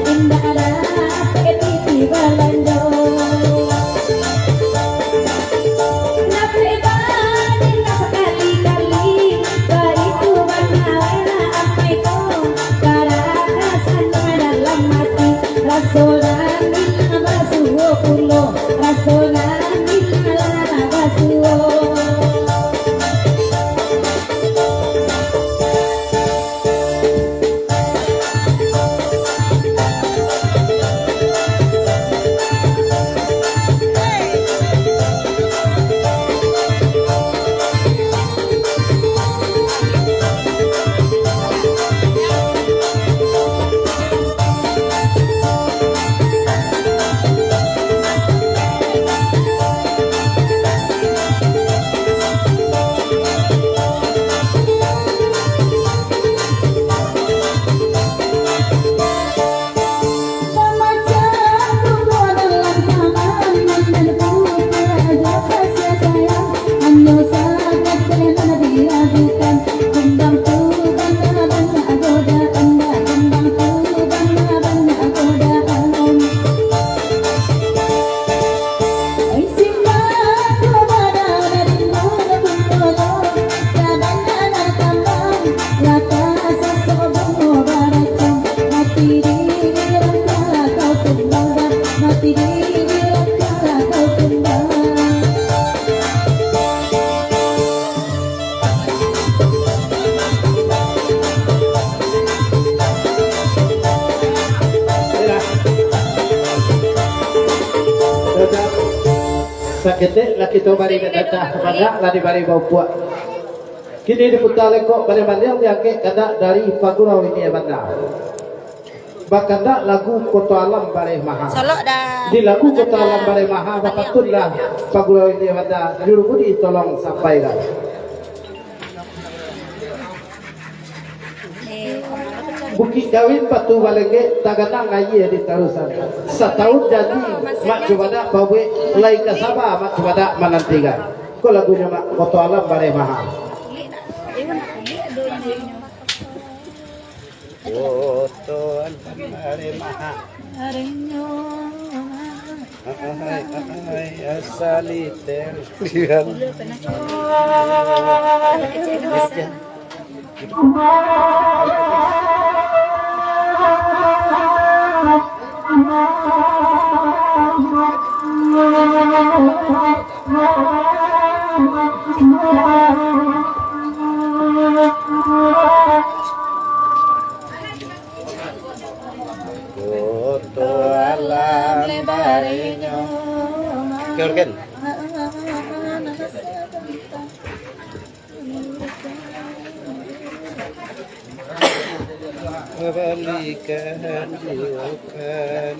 Indah ada Sakit laki tu bari datang banyak lari bari bau puak. Kini diputar lekok pada mana yang ke kada dari Pagurau ini banda. Bakanda lagu Kota Alam Bare Maha. Di lagu Kota Alam Bare Maha bakatullah Pagurau ini banda. Juru budi tolong sampaikan. Bukit Dawin patu balenge tagana ngayi di tarusan. Setahun jadi mak cubada bawe lai kasaba mak cubada manantiga. Ko lagunya mak Kota Alam Bare Maha. Kota Alam Bare Maha. Hai asaliter lihat. Keluarkan. Balikan diukan.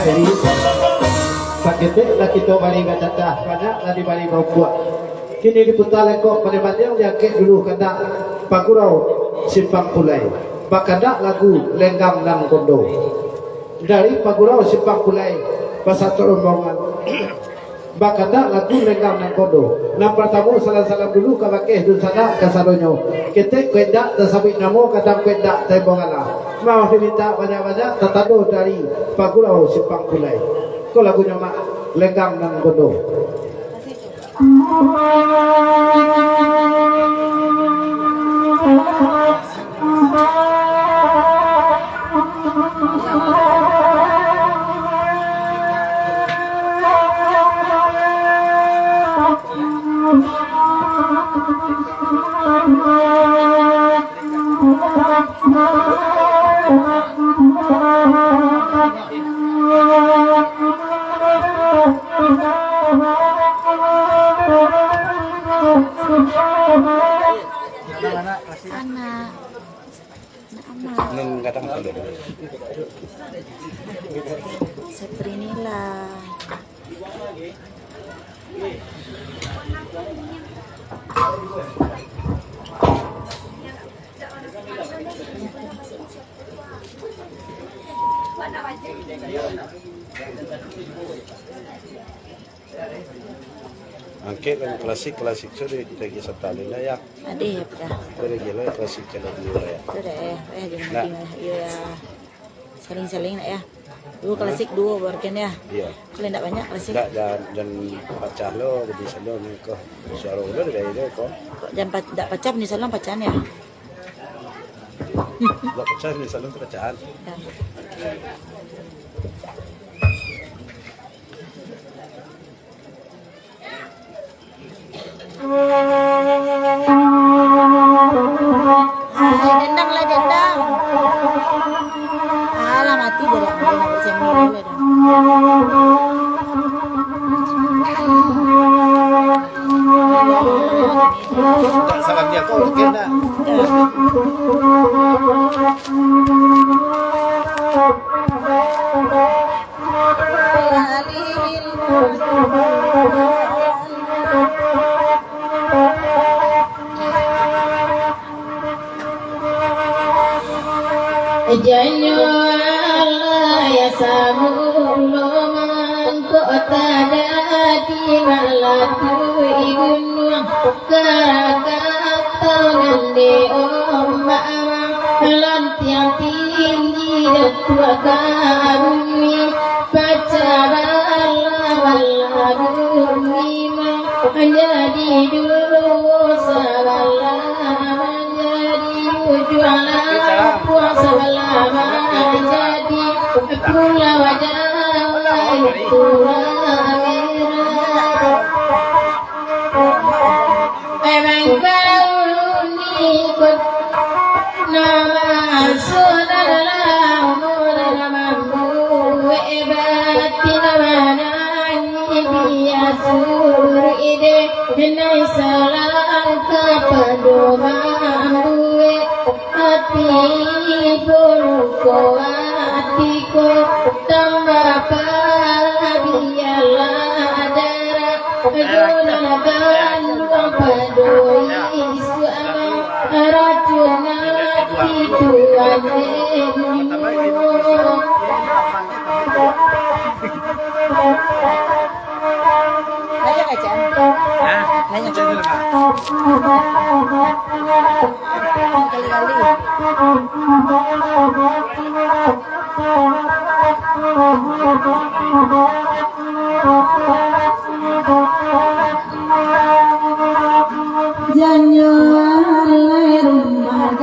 seri pakete la kita balik kata banyak la di balik bau buat kini diputar lekok pada banding dia ke dulu kata Pagurau Simpang Pulai bakada lagu lenggam dan kondo dari Pagurau Simpang Pulai bahasa Rombongan bakada lagu lenggam dan kondo nah pertama salam-salam dulu ke bakeh dun sana ke sadonyo kita kuenda dan sabit namo kadang kuenda tembongala mau diminta banyak-banyak tatado dari Pagurau Simpang Pulai ko lagunya mak lenggam dan kondo seperti inilah angke kan klasik sudah kita setali lah ya ada ya pada dari gila klasik kalau dulu ya sudah jangan ya saling ya dua klasik dua barken ya iya kalau tidak banyak klasik dan pacah lo jadi salon kok suara udah dari itu kok dan tidak pacah nih salam pacahan ya tidak pacah nih salon pecahan dendang alah mati dari aku nak bisa milih lah tak salam dia kau kena Janyo Allah ya samulungan kota dadi malatu igunung karakak tangan di ombak lantiang tinggi dan tua karumi pacara Allah walagumi menjadi dosa menjadi jualan puasa lama jadi pula wajah itu memang kau ikut nama saudara nama ebati nama dia suruh ide nai salam kepada hati burukku hatiku tambah biarlah darah gunakan padoi suara racun hati Tuhan Janyo alai rumah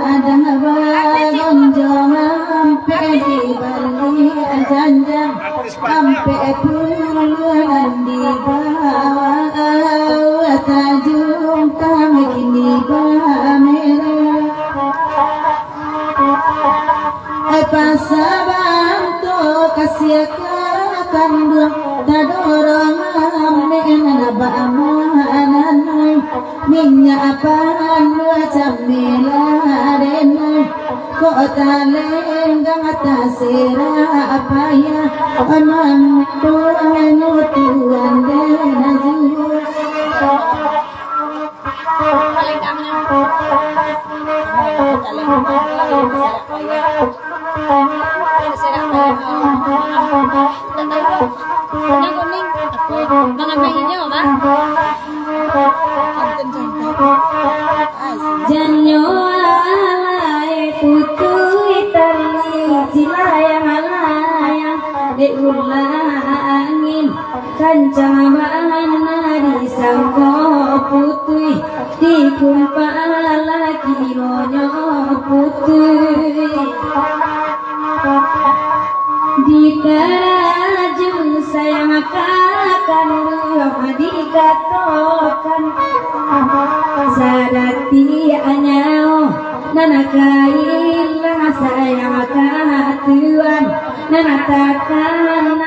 ada bagon jangan di bali janjang sampai puluhan di bawah tajung kami kini bamera pasabang to kasih kandung tadorong amen nabamanan minyak apaan macam meladen kota lenggang atas apa ya amam tuan tuan Janyo alai putui tali silayang alayang de ulangin kancang nari sangko putui di kumpala kironyo putui di karajun sayang akan dikatokan sadati anyao nanakailah sayang katuan nanatakan